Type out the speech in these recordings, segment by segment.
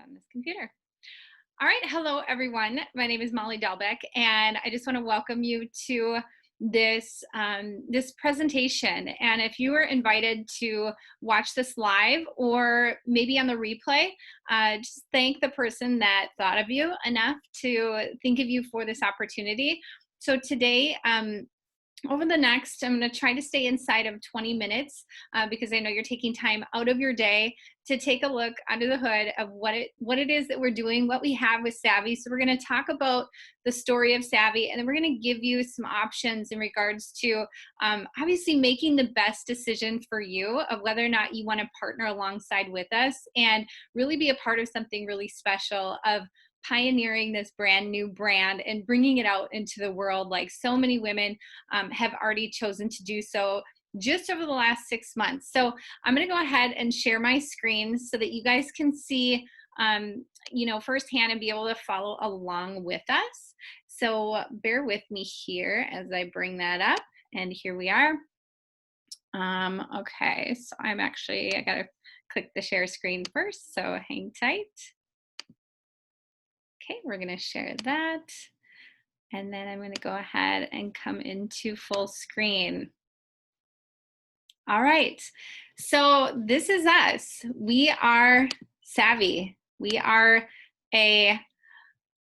on this computer. All right. Hello, everyone. My name is Molly Delbeck, and I just want to welcome you to this presentation. And if you were invited to watch this live or maybe on the replay, just thank the person that thought of you enough to think of you for this opportunity. So today, over the next, I'm going to try to stay inside of 20 minutes because I know you're taking time out of your day to take a look under the hood of what it is that we're doing, what we have with Savvy. So we're going to talk about the story of Savvy, and then we're going to give you some options in regards to obviously making the best decision for you of whether or not you want to partner alongside with us and really be a part of something really special of pioneering this brand new brand and bringing it out into the world like so many women have already chosen to do so just over the last 6 months. So I'm going to go ahead and share my screen so that you guys can see firsthand and be able to follow along with us. So bear with me here as I bring that up. And here we are. Okay, so I got to click the share screen first. So hang tight. Okay, we're going to share that. And then I'm going to go ahead and come into full screen. All right, so this is us. We are Savvy.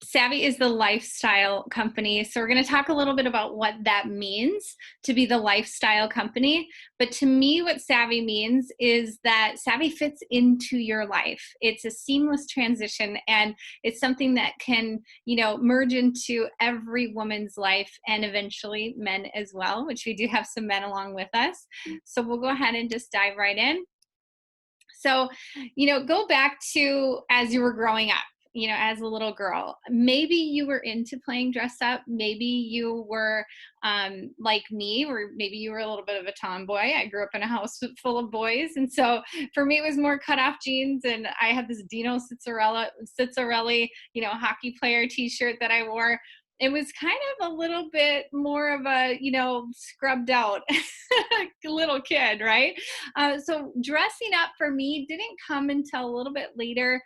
Savvy is the lifestyle company. So we're going to talk a little bit about what that means to be the lifestyle company. But to me, what Savvy means is that Savvy fits into your life. It's a seamless transition, and it's something that can, merge into every woman's life and eventually men as well, which we do have some men along with us. So we'll go ahead and just dive right in. So, go back to as you were growing up. As a little girl, maybe you were into playing dress up. Maybe you were like me, or maybe you were a little bit of a tomboy. I grew up in a house full of boys. And so for me, it was more cutoff jeans. And I had this Dino Cizzarelli, hockey player t-shirt that I wore. It was kind of a little bit more of a, scrubbed out little kid, right? So dressing up for me didn't come until a little bit later,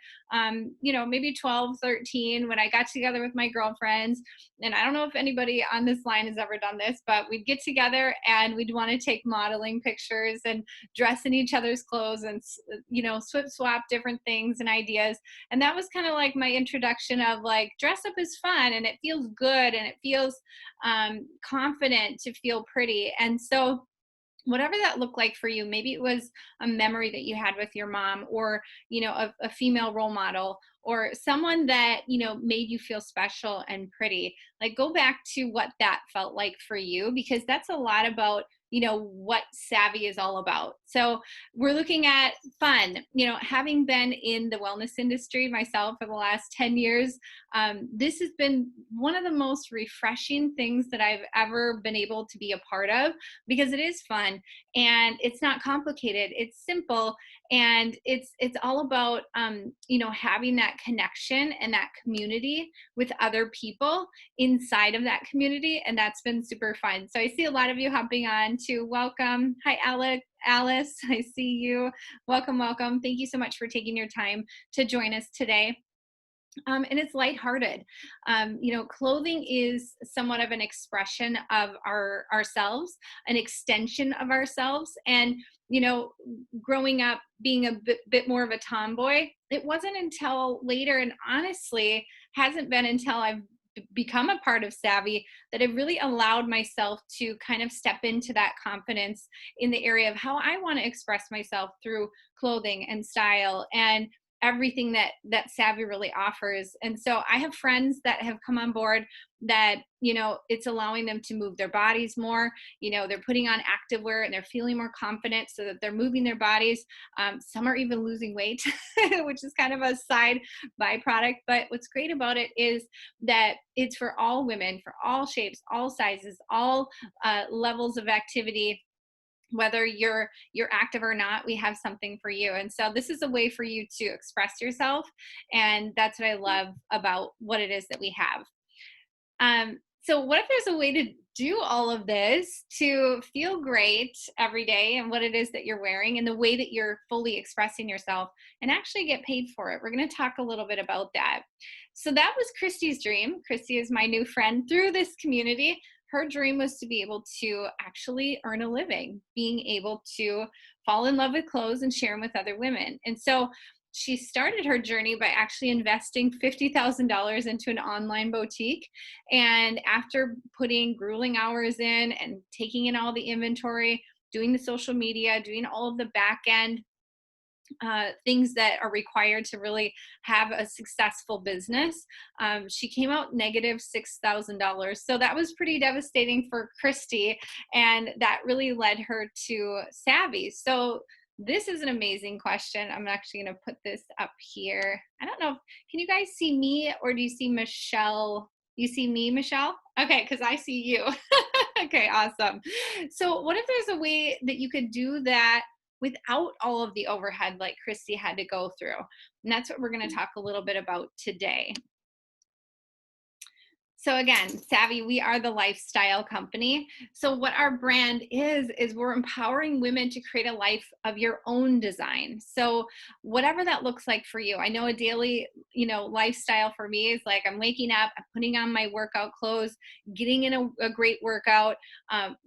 maybe 12, 13, when I got together with my girlfriends. And I don't know if anybody on this line has ever done this, but we'd get together and we'd want to take modeling pictures and dress in each other's clothes and, swap different things and ideas. And that was kind of like my introduction of like, dress up is fun and it feels good and it feels confident to feel pretty. And so whatever that looked like for you, maybe it was a memory that you had with your mom, or a female role model, or someone that made you feel special and pretty. Like, go back to what that felt like for you, because that's a lot about what Savvy is all about. So we're looking at fun. Having been in the wellness industry myself for the last 10 years, this has been one of the most refreshing things that I've ever been able to be a part of, because it is fun and it's not complicated. It's simple, and it's all about having that connection and that community with other people inside of that community, and that's been super fun. So I see a lot of you hopping on to welcome. Hi, Alice, I see you. Welcome. Thank you so much for taking your time to join us today. And it's lighthearted. Clothing is somewhat of an expression of ourselves, an extension of ourselves. And, growing up being a bit more of a tomboy, it wasn't until later, and honestly hasn't been until I've become a part of Savvy, that it really allowed myself to kind of step into that confidence in the area of how I want to express myself through clothing and style and everything that Savvy really offers. And so I have friends that have come on board that, it's allowing them to move their bodies more. They're putting on activewear and they're feeling more confident so that they're moving their bodies. Some are even losing weight, which is kind of a side byproduct. But what's great about it is that it's for all women, for all shapes, all sizes, all levels of activity. Whether you're active or not, we have something for you. And so this is a way for you to express yourself. And that's what I love about what it is that we have. So, what if there's a way to do all of this to feel great every day and what it is that you're wearing and the way that you're fully expressing yourself and actually get paid for it? We're going to talk a little bit about that. So, that was Christy's dream. Christy is my new friend through this community. Her dream was to be able to actually earn a living, being able to fall in love with clothes and share them with other women. And so, she started her journey by actually investing $50,000 into an online boutique. And after putting grueling hours in and taking in all the inventory, doing the social media, doing all of the back end things that are required to really have a successful business, she came out negative $6,000. So that was pretty devastating for Christy. And that really led her to Savvy. So this is an amazing question. I'm actually going to put this up here. I don't know. Can you guys see me or do you see Michelle? You see me, Michelle? Okay, because I see you. Okay, awesome. So, what if there's a way that you could do that without all of the overhead like Christy had to go through? And that's what we're going to talk a little bit about today. So again, Savvy, we are the lifestyle company. So what our brand is we're empowering women to create a life of your own design. So whatever that looks like for you. I know a daily, lifestyle for me is like I'm waking up, I'm putting on my workout clothes, getting in a great workout,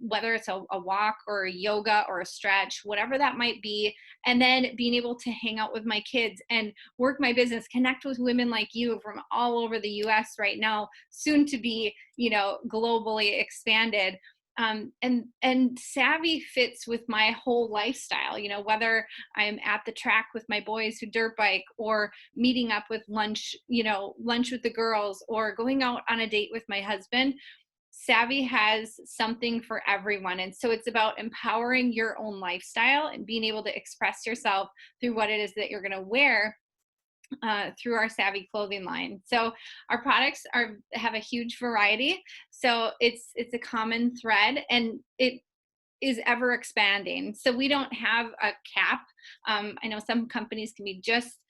whether it's a walk or a yoga or a stretch, whatever that might be, and then being able to hang out with my kids and work my business, connect with women like you from all over the US right now, soon to be, globally expanded. And Savvy fits with my whole lifestyle, whether I'm at the track with my boys who dirt bike or meeting up with lunch, lunch with the girls or going out on a date with my husband. Savvy has something for everyone. And so it's about empowering your own lifestyle and being able to express yourself through what it is that you're going to wear through our Savvy clothing line. So our products have a huge variety. So it's a common thread, and it is ever expanding. So we don't have a cap. I know some companies can be just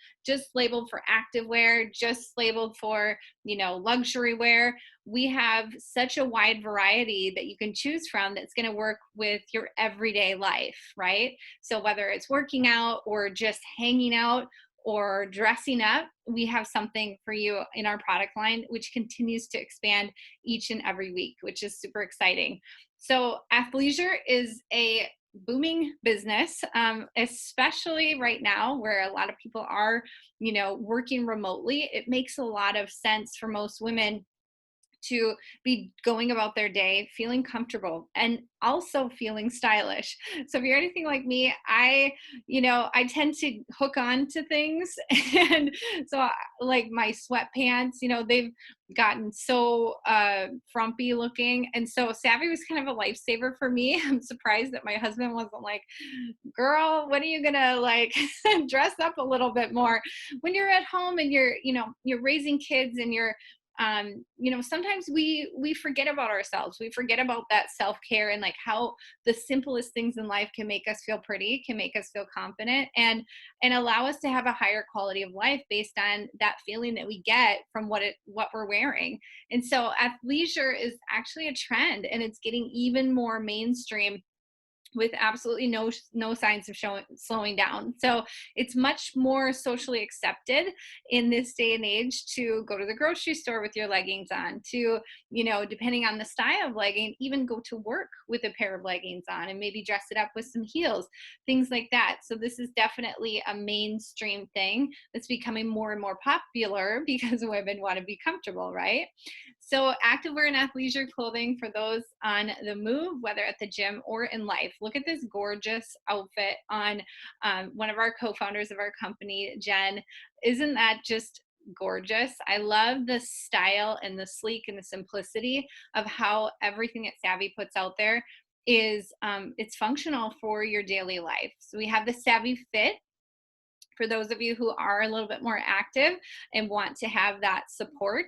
labeled for activewear, just labeled for luxury wear. We have such a wide variety that you can choose from that's going to work with your everyday life, right? So whether it's working out or just hanging out or dressing up, we have something for you in our product line, which continues to expand each and every week, which is super exciting. So athleisure is a booming business, especially right now where a lot of people are, working remotely. It makes a lot of sense for most women to be going about their day feeling comfortable and also feeling stylish. So if you're anything like me, I tend to hook on to things. And so like my sweatpants, they've gotten so frumpy looking. And so Savvy was kind of a lifesaver for me. I'm surprised that my husband wasn't like, girl, when are you gonna like dress up a little bit more? When you're at home and you're raising kids and you're sometimes we forget about ourselves. We forget about that self-care and like how the simplest things in life can make us feel pretty, can make us feel confident, and allow us to have a higher quality of life based on that feeling that we get from what we're wearing. And so athleisure is actually a trend, and it's getting even more mainstream with absolutely no signs of slowing down. So it's much more socially accepted in this day and age to go to the grocery store with your leggings on, to, depending on the style of legging, even go to work with a pair of leggings on and maybe dress it up with some heels, things like that. So this is definitely a mainstream thing that's becoming more and more popular because women want to be comfortable, right? So activewear and athleisure clothing for those on the move, whether at the gym or in life. Look at this gorgeous outfit on one of our co-founders of our company, Jen. Isn't that just gorgeous? I love the style and the sleek and the simplicity of how everything that Savvy puts out there is it's functional for your daily life. So we have the Savvy Fit for those of you who are a little bit more active and want to have that support.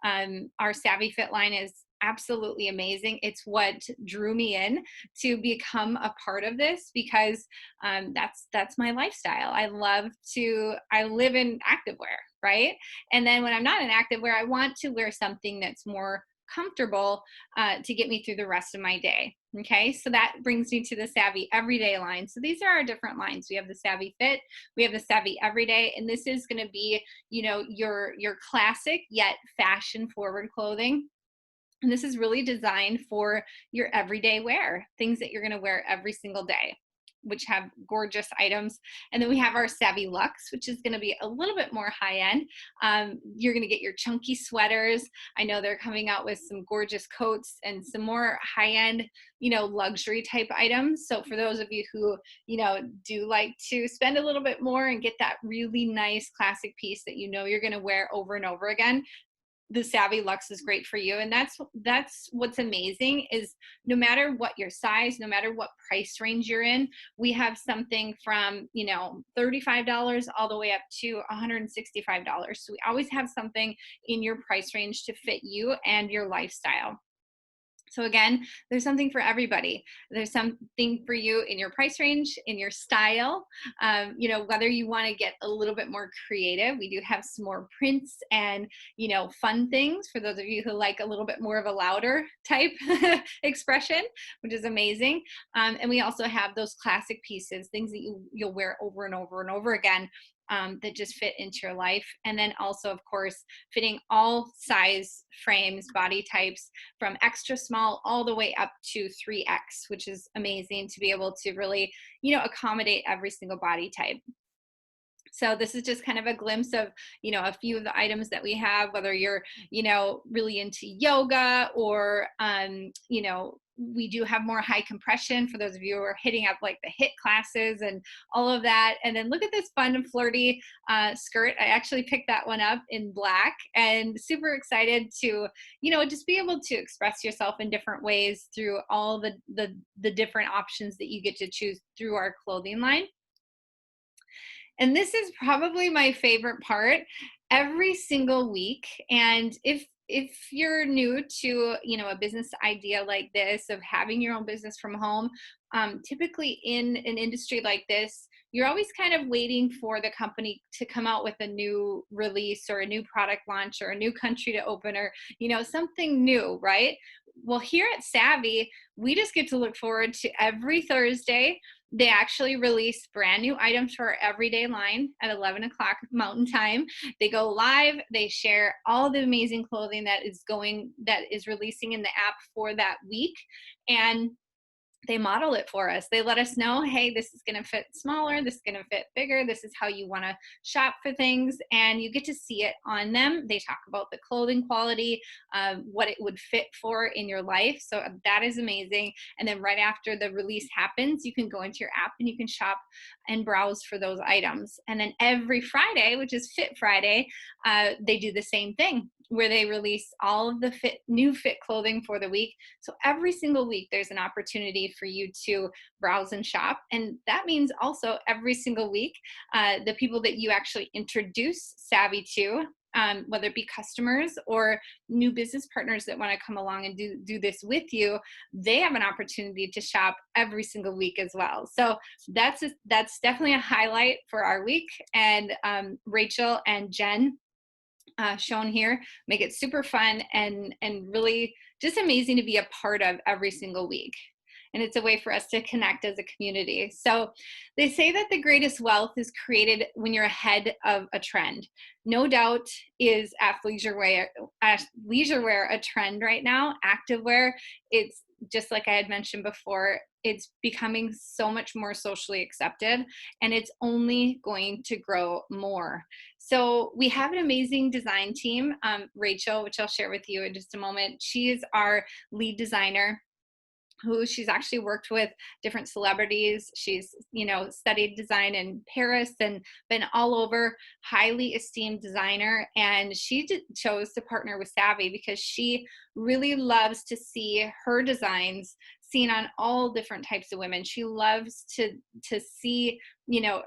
Our Savvy Fit line is absolutely amazing. It's what drew me in to become a part of this because that's my lifestyle. I live in activewear, right? And then when I'm not in activewear, I want to wear something that's more comfortable to get me through the rest of my day. Okay, so that brings me to the Savvy Everyday line. So these are our different lines. We have the Savvy Fit, we have the Savvy Everyday, and this is going to be, your classic yet fashion forward clothing. And this is really designed for your everyday wear, things that you're going to wear every single day, which have gorgeous items. And then we have our Savvy Luxe, which is going to be a little bit more high end. You're going to get your chunky sweaters. I know they're coming out with some gorgeous coats and some more high end, luxury type items. So for those of you who, do like to spend a little bit more and get that really nice classic piece that you're going to wear over and over again, the Savvy Luxe is great for you. And that's what's amazing is no matter what your size, no matter what price range you're in, we have something from, $35 all the way up to $165. So we always have something in your price range to fit you and your lifestyle. So again, there's something for everybody. There's something for you in your price range, in your style, whether you want to get a little bit more creative. We do have some more prints and, fun things for those of you who like a little bit more of a louder type expression, which is amazing. And we also have those classic pieces, things that you'll wear over and over and over again. That just fit into your life. And then also, of course, fitting all size frames, body types, from extra small all the way up to 3X, which is amazing to be able to really, accommodate every single body type. So this is just kind of a glimpse of, a few of the items that we have, whether you're, really into yoga or, we do have more high compression for those of you who are hitting up like the HIIT classes and all of that. And then look at this fun and flirty skirt. I actually picked that one up in black and super excited to, just be able to express yourself in different ways through all the different options that you get to choose through our clothing line. And this is probably my favorite part every single week. And if you're new to, a business idea like this of having your own business from home, typically in an industry like this, you're always kind of waiting for the company to come out with a new release or a new product launch or a new country to open or, something new, right? Well, here at Savvy, we just get to look forward to every Thursday. They actually release brand new items for our everyday line at 11 o'clock Mountain Time. They go live. They share all the amazing clothing that is releasing in the app for that week. And they model it for us. They let us know, hey, this is going to fit smaller, this is going to fit bigger, this is how you want to shop for things, and you get to see it on them. They talk about the clothing quality, what it would fit for in your life. So that is amazing. And then right after the release happens, you can go into your app and you can shop and browse for those items. And then every Friday, which is Fit Friday, they do the same thing where they release all of the new fit clothing for the week. So every single week, there's an opportunity for you to browse and shop. And that means also every single week, the people that you actually introduce Savvy to, whether it be customers or new business partners that want to come along and do this with you, they have an opportunity to shop every single week as well. So that's definitely a highlight for our week. And Rachel and Jen, shown here, make it super fun and really just amazing to be a part of every single week. And it's a way for us to connect as a community. So they say that the greatest wealth is created when you're ahead of a trend. No doubt is athleisure wear a trend right now. Activewear, it's just like I had mentioned before, it's becoming so much more socially accepted, and it's only going to grow more. So we have an amazing design team. Rachel, which I'll share with you in just a moment, she is our lead designer, who she's actually worked with different celebrities. She's, studied design in Paris and been all over, highly esteemed designer. And she chose to partner with Savvy because she really loves to see her designs seen on all different types of women. She loves to see,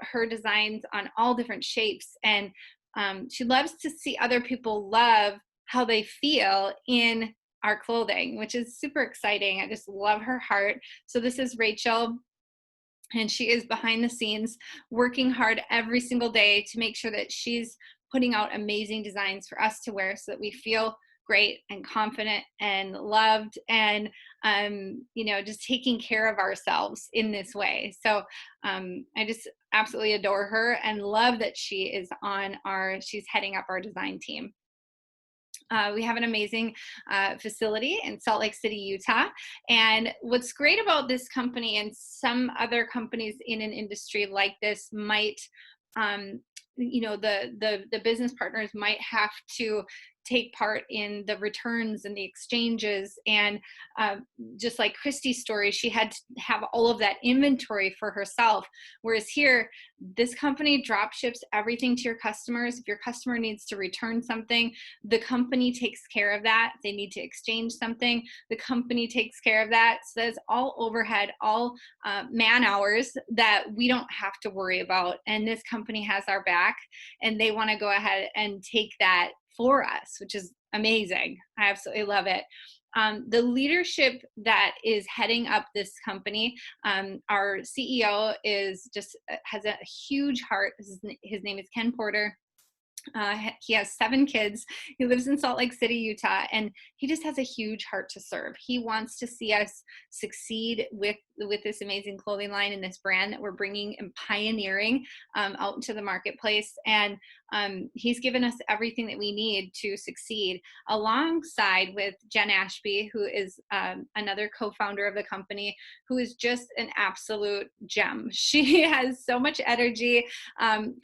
her designs on all different shapes. And she loves to see other people love how they feel in our clothing, which is super exciting. I just love her heart. So this is Rachel, and she is behind the scenes working hard every single day to make sure that she's putting out amazing designs for us to wear so that we feel great and confident and loved, and just taking care of ourselves in this way. So I just absolutely adore her and love that she's heading up our design team. We have an amazing facility in Salt Lake City, Utah. And what's great about this company, and some other companies in an industry like this might, the business partners might have to take part in the returns and the exchanges. And uh, just like Christy's story, she had to have all of that inventory for herself. Whereas here, this company drop ships everything to your customers. If your customer needs to return something, the company takes care of that. If they need to exchange something, the company takes care of that. So that's all overhead, all man hours that we don't have to worry about. And this company has our back, and they want to go ahead and take that for us, which is amazing. I absolutely love it. The leadership that is heading up this company, our CEO has a huge heart. His name is Ken Porter. He has 7 kids. He lives in Salt Lake City, Utah, and he just has a huge heart to serve. He wants to see us succeed with this amazing clothing line and this brand that we're bringing and pioneering out into the marketplace. And he's given us everything that we need to succeed, alongside with Jen Ashby, who is another co-founder of the company, who is just an absolute gem. She has so much energy,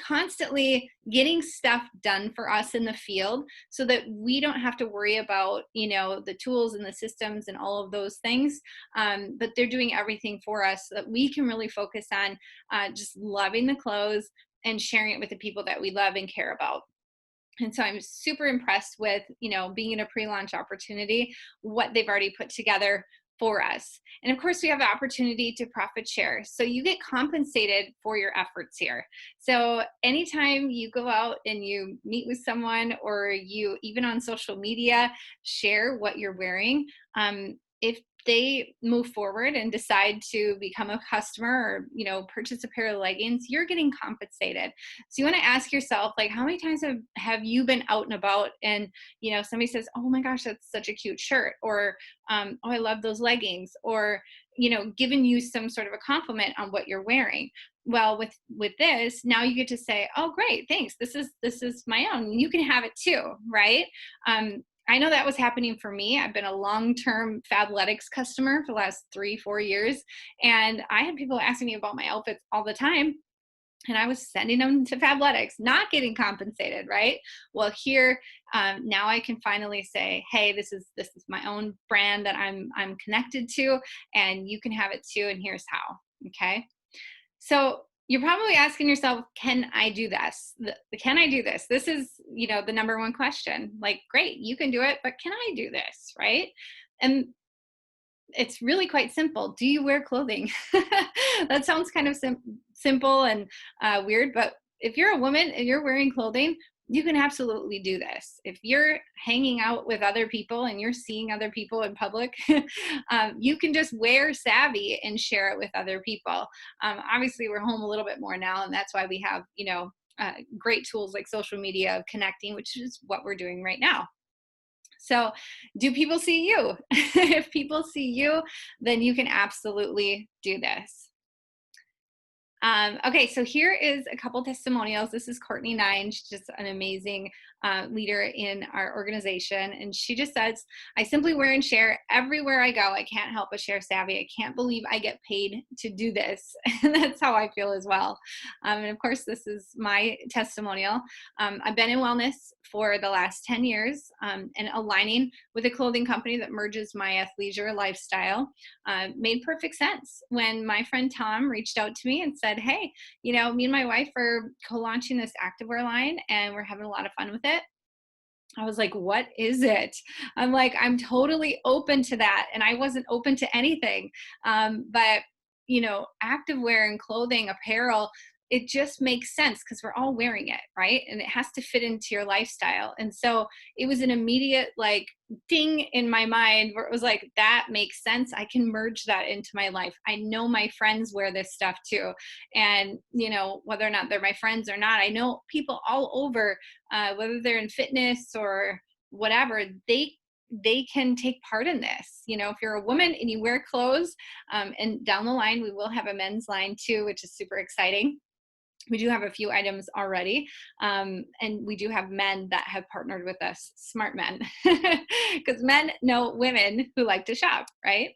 constantly getting stuff done for us in the field, so that we don't have to worry about the tools and the systems and all of those things, but they're doing everything for us so that we can really focus on just loving the clothes and sharing it with the people that we love and care about. And so I'm super impressed with, being in a pre-launch opportunity, what they've already put together for us. And of course, we have the opportunity to profit share. So you get compensated for your efforts here. So anytime you go out and you meet with someone, or you, even on social media, share what you're wearing, if they move forward and decide to become a customer, or purchase a pair of leggings, you're getting compensated. So you want to ask yourself, like, how many times have you been out and about, and somebody says, oh my gosh, that's such a cute shirt, or oh, I love those leggings, or given you some sort of a compliment on what you're wearing. Well, with this, now you get to say, oh great, thanks, this is my own, you can have it too, right? I know that was happening for me. I've been a long-term Fabletics customer for the last 3-4 years, and I had people asking me about my outfits all the time, and I was sending them to Fabletics, not getting compensated, right? Well, here, now I can finally say, hey, this is my own brand that I'm connected to, and you can have it too, and here's how. Okay. So you're probably asking yourself, can I do this? Can I do this? This is, the number one question. Like, great, you can do it, but can I do this? Right? And it's really quite simple. Do you wear clothing? That sounds kind of simple and weird, but if you're a woman and you're wearing clothing, you can absolutely do this. If you're hanging out with other people and you're seeing other people in public, you can just wear Savvy and share it with other people. Obviously, we're home a little bit more now, and that's why we have, great tools like social media of connecting, which is what we're doing right now. So do people see you? If people see you, then you can absolutely do this. Okay, so here is a couple testimonials. This is Courtney Nine. She's just an amazing leader in our organization. And she just says, I simply wear and share everywhere I go. I can't help but share Savvy. I can't believe I get paid to do this. And that's how I feel as well. And of course, this is my testimonial. I've been in wellness for the last 10 years, and aligning with a clothing company that merges my athleisure lifestyle made perfect sense when my friend Tom reached out to me and said, hey, me and my wife are co-launching this activewear line, and we're having a lot of fun with it. I was like, what is it? I'm like, I'm totally open to that. And I wasn't open to anything. But activewear and clothing, apparel, it just makes sense because we're all wearing it, right? And it has to fit into your lifestyle. And so it was an immediate like ding in my mind where it was like, that makes sense. I can merge that into my life. I know my friends wear this stuff too. And, whether or not they're my friends or not, I know people all over, whether they're in fitness or whatever, they they can take part in this. If you're a woman and you wear clothes, and down the line, we will have a men's line too, which is super exciting. We do have a few items already. And we do have men that have partnered with us, smart men, because men know women who like to shop, right?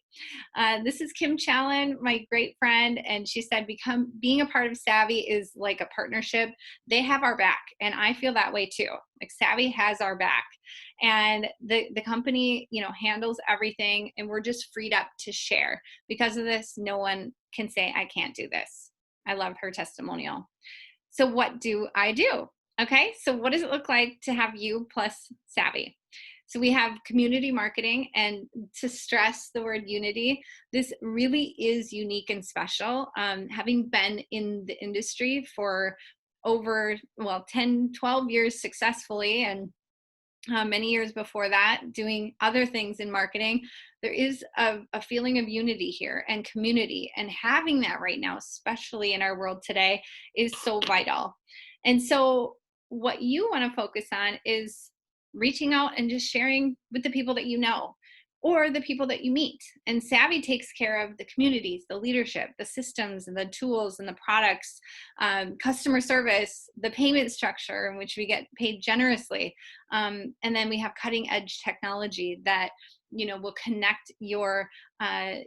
This is Kim Challen, my great friend, and she said, being a part of Savvy is like a partnership. They have our back, and I feel that way too. Like Savvy has our back, and the company, handles everything, and we're just freed up to share. Because of this, no one can say I can't do this. I love her testimonial. So what do I do? Okay, so what does it look like to have you plus Savvy? So we have community marketing, and to stress the word unity, this really is unique and special. Having been in the industry for over 10, 12 years successfully, and many years before that doing other things in marketing, there is a feeling of unity here and community, and having that right now, especially in our world today, is so vital. And so what you want to focus on is reaching out and just sharing with the people that you know, or the people that you meet. And Savvy takes care of the communities, the leadership, the systems, and the tools, and the products, customer service, the payment structure in which we get paid generously. And then we have cutting edge technology that will connect your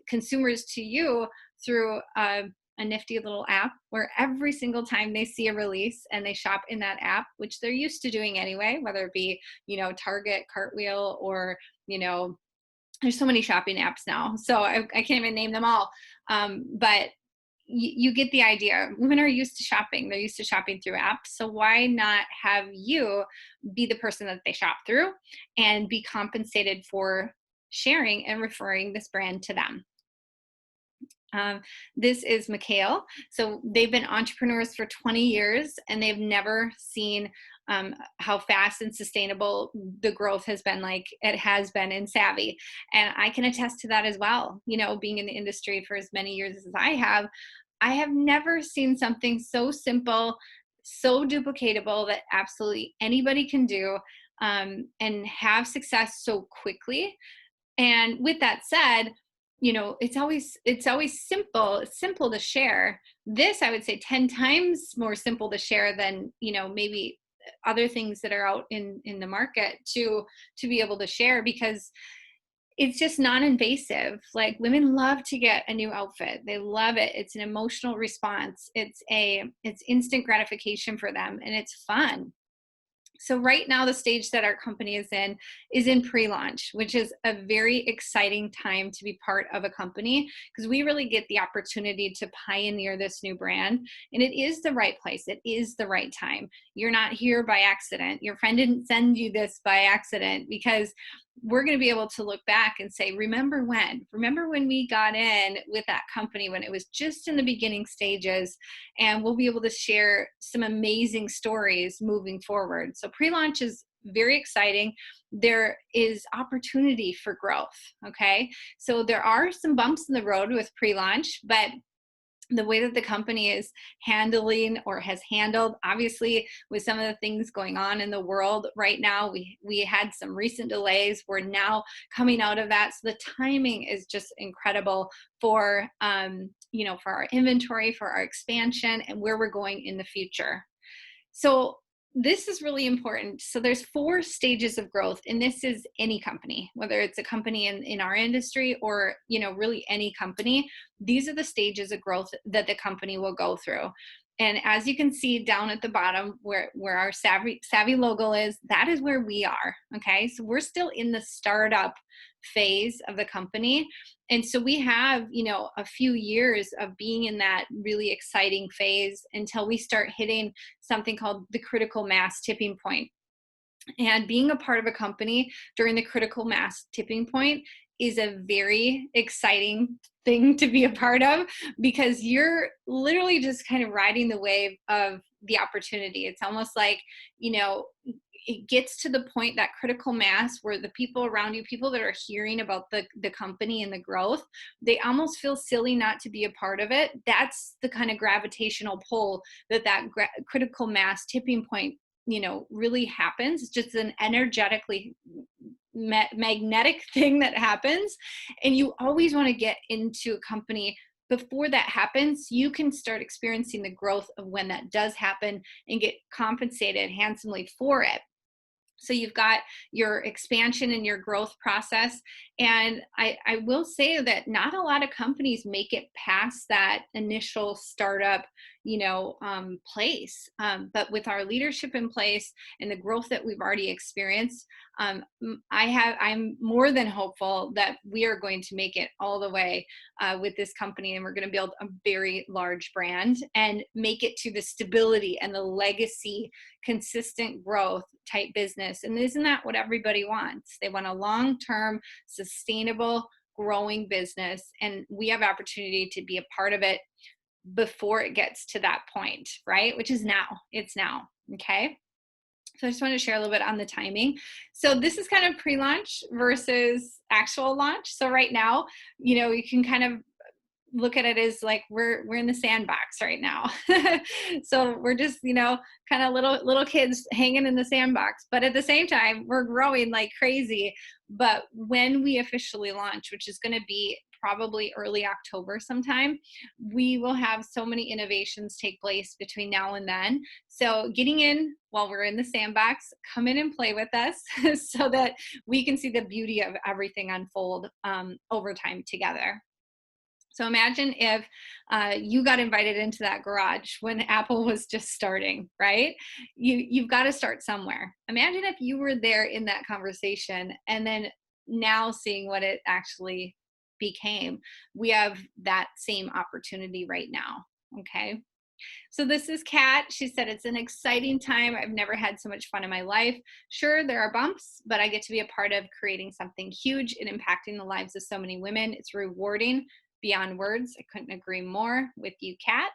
consumers to you through a nifty little app, where every single time they see a release and they shop in that app, which they're used to doing anyway, whether it be Target, Cartwheel, or there's so many shopping apps now, so I can't even name them all. But you get the idea. Women are used to shopping. They're used to shopping through apps. So why not have you be the person that they shop through and be compensated for sharing and referring this brand to them? This is Mikhail. So they've been entrepreneurs for 20 years, and they've never seen how fast and sustainable the growth has been, like it has been in Savvy. And I can attest to that as well. Being in the industry for as many years as I have never seen something so simple, so duplicatable, that absolutely anybody can do, and have success so quickly. And with that said, it's always simple. It's simple to share. This, I would say, 10 times more simple to share than, maybe other things that are out in the market to be able to share, because it's just non-invasive. Like, women love to get a new outfit. They love it. It's an emotional response. It's instant gratification for them, and it's fun. So right now, the stage that our company is in pre-launch, which is a very exciting time to be part of a company, because we really get the opportunity to pioneer this new brand. And it is the right place. It is the right time. You're not here by accident. Your friend didn't send you this by accident, because we're going to be able to look back and say, remember when we got in with that company, when it was just in the beginning stages, and we'll be able to share some amazing stories moving forward. So pre-launch is very exciting. There is opportunity for growth. Okay. So there are some bumps in the road with pre-launch, but the way that the company is handling, or has handled, obviously with some of the things going on in the world right now, we had some recent delays. We're now coming out of that. So the timing is just incredible for, for our inventory, for our expansion, and where we're going in the future. So this is really important. So there's 4 stages of growth, and this is any company, whether it's a company in our industry or, really any company. These are the stages of growth that the company will go through. And as you can see down at the bottom, where our Savvy logo is, that is where we are. Okay. So we're still in the startup phase of the company. And so we have, a few years of being in that really exciting phase until we start hitting something called the critical mass tipping point. And being a part of a company during the critical mass tipping point is a very exciting thing to be a part of, because you're literally just kind of riding the wave of the opportunity. It's almost like, it gets to the point, that critical mass, where the people around you, people that are hearing about the company and the growth, they almost feel silly not to be a part of it. That's the kind of gravitational pull that critical mass tipping point really happens. It's just an energetically magnetic thing that happens. And you always want to get into a company before that happens. You can start experiencing the growth of when that does happen and get compensated handsomely for it. So you've got your expansion and your growth process. And I will say that not a lot of companies make it past that initial startup, place. But with our leadership in place and the growth that we've already experienced, I'm more than hopeful that we are going to make it all the way with this company, and we're going to build a very large brand and make it to the stability and the legacy, consistent growth type business. And isn't that what everybody wants? They want a long-term, sustainable, growing business, and we have opportunity to be a part of it before it gets to that point, right? Which is now. It's now. Okay. So I just want to share a little bit on the timing. So this is kind of pre-launch versus actual launch. So right now, you can kind of look at it as like we're in the sandbox right now. So we're just, kind of little kids hanging in the sandbox, but at the same time we're growing like crazy. But when we officially launch, which is going to be probably early October sometime, we will have so many innovations take place between now and then. So getting in while we're in the sandbox, come in and play with us so that we can see the beauty of everything unfold over time together. So imagine if you got invited into that garage when Apple was just starting, right? You've got to start somewhere. Imagine if you were there in that conversation and then now seeing what it actually became. We have that same opportunity right now. Okay. So this is Kat. She said, it's an exciting time. I've never had so much fun in my life. Sure, there are bumps, but I get to be a part of creating something huge and impacting the lives of so many women. It's rewarding beyond words. I couldn't agree more with you, Kat.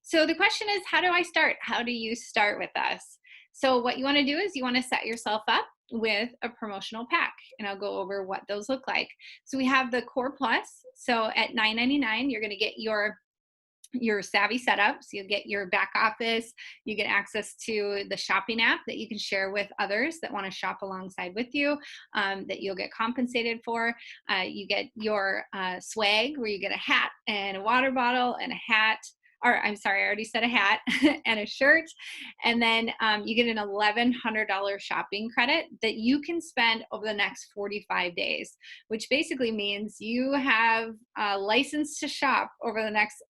So the question is, how do I start? How do you start with us? So what you want to do is you want to set yourself up with a promotional pack, and I'll go over what those look like. So we have the Core Plus. So at $9.99, you're going to get your Savvy setup. So you'll get your back office, you get access to the shopping app that you can share with others that want to shop alongside with you, that you'll get compensated for. You get your swag, where you get a hat and a water bottle and a hat, or I'm sorry, I already said a hat and a shirt. And then you get an $1,100 shopping credit that you can spend over the next 45 days, which basically means you have a license to shop over the next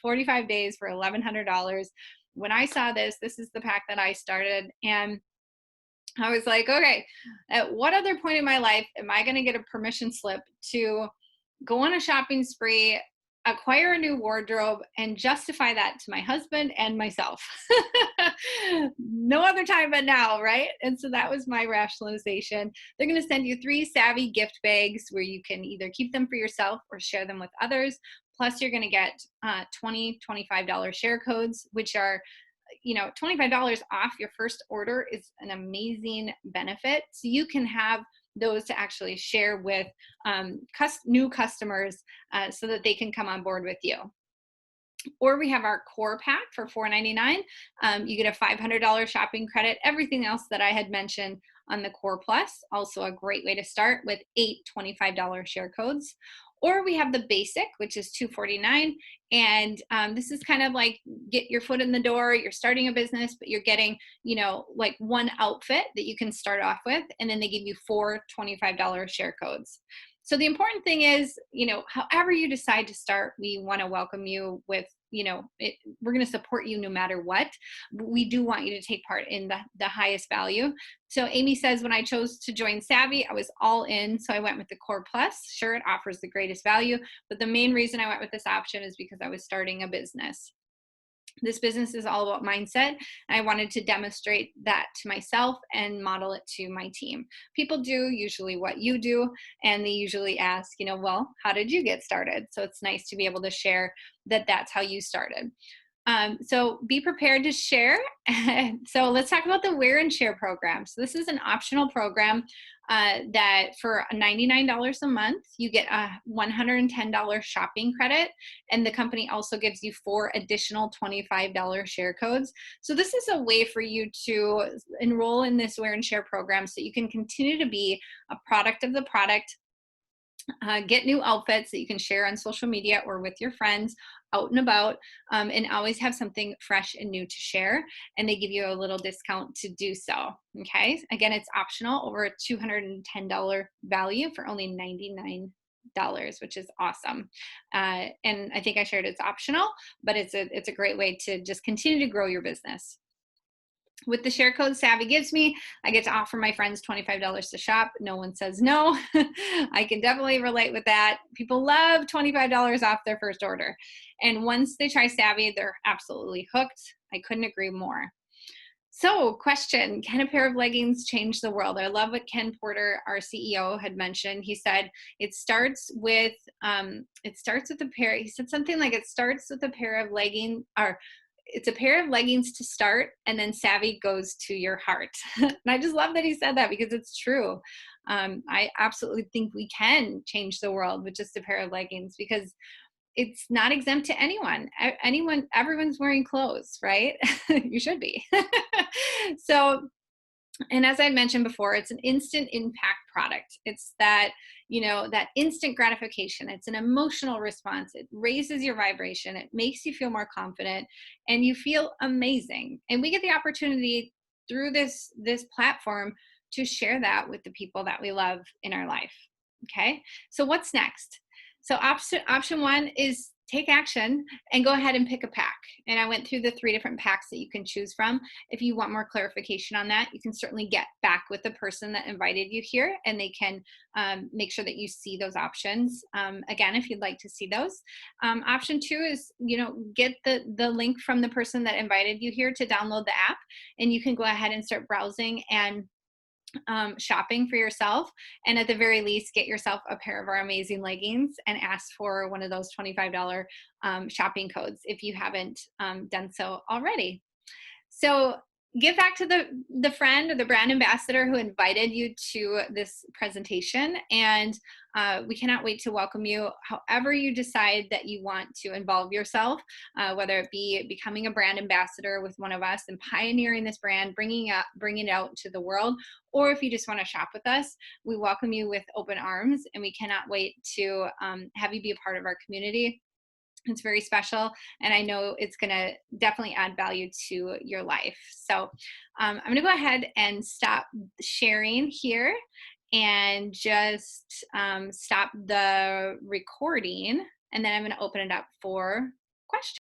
45 days for $1,100. When I saw this is the pack that I started, and I was like, okay, at what other point in my life am I going to get a permission slip to go on a shopping spree, acquire a new wardrobe, and justify that to my husband and myself? No other time but now, right? And so that was my rationalization. They're going to send you 3 Savvy gift bags where you can either keep them for yourself or share them with others. Plus, you're going to get $25 share codes, which are $25 off your first order is an amazing benefit. So you can have those to actually share with new customers so that they can come on board with you. Or we have our core pack for $4.99. You get a $500 shopping credit. Everything else that I had mentioned on the Core Plus, also a great way to start with 8 $25 share codes. Or we have the basic, which is $249. And this is kind of like get your foot in the door. You're starting a business, but you're getting, like one outfit that you can start off with. And then they give you 4 $25 share codes. So the important thing is, however you decide to start, we want to welcome you with, we're going to support you no matter what. We do want you to take part in the highest value. So Amy says, when I chose to join Savvy, I was all in. So I went with the Core Plus. Sure, it offers the greatest value, but the main reason I went with this option is because I was starting a business. This business is all about mindset. I wanted to demonstrate that to myself and model it to my team. People do usually what you do, and they usually ask, well, how did you get started? So it's nice to be able to share that that's how you started. So be prepared to share. So let's talk about the wear and share program. So this is an optional program that for $99 a month, you get a $110 shopping credit. And the company also gives you 4 additional $25 share codes. So this is a way for you to enroll in this wear and share program so you can continue to be a product of the product, get new outfits that you can share on social media or with your friends out and about, and always have something fresh and new to share. And they give you a little discount to do so. Okay. Again, it's optional, over a $210 value for only $99, which is awesome. And I think I shared it's optional, but it's a great way to just continue to grow your business. With the share code Savvy gives me, I get to offer my friends $25 to shop. No one says no. I can definitely relate with that. People love $25 off their first order. And once they try Savvy, they're absolutely hooked. I couldn't agree more. So, question, can a pair of leggings change the world? I love what Ken Porter, our CEO, had mentioned. He said it starts with a pair. He said something like, it starts with a pair of leggings, or it's a pair of leggings to start, and then Savvy goes to your heart. And I just love that he said that, because it's true. I absolutely think we can change the world with just a pair of leggings, because it's not exempt to anyone. Everyone's wearing clothes, right? You should be. So, and as I mentioned before, it's an instant impact product. It's that, that instant gratification. It's an emotional response. It raises your vibration. It makes you feel more confident, and you feel amazing. And we get the opportunity through this platform to share that with the people that we love in our life. Okay. So what's next? So option 1 is take action and go ahead and pick a pack. And I went through the 3 different packs that you can choose from. If you want more clarification on that, you can certainly get back with the person that invited you here, and they can make sure that you see those options. Again, if you'd like to see those. Option 2 is, get the link from the person that invited you here to download the app, and you can go ahead and start browsing and shopping for yourself, and at the very least get yourself a pair of our amazing leggings and ask for one of those $25 shopping codes if you haven't done so already. So give back to the friend or the brand ambassador who invited you to this presentation, and we cannot wait to welcome you however you decide that you want to involve yourself, whether it be becoming a brand ambassador with one of us and pioneering this brand, bringing it out to the world, or if you just want to shop with us, we welcome you with open arms, and we cannot wait to have you be a part of our community. It's very special, and I know it's going to definitely add value to your life. So I'm going to go ahead and stop sharing here and just stop the recording, and then I'm going to open it up for questions.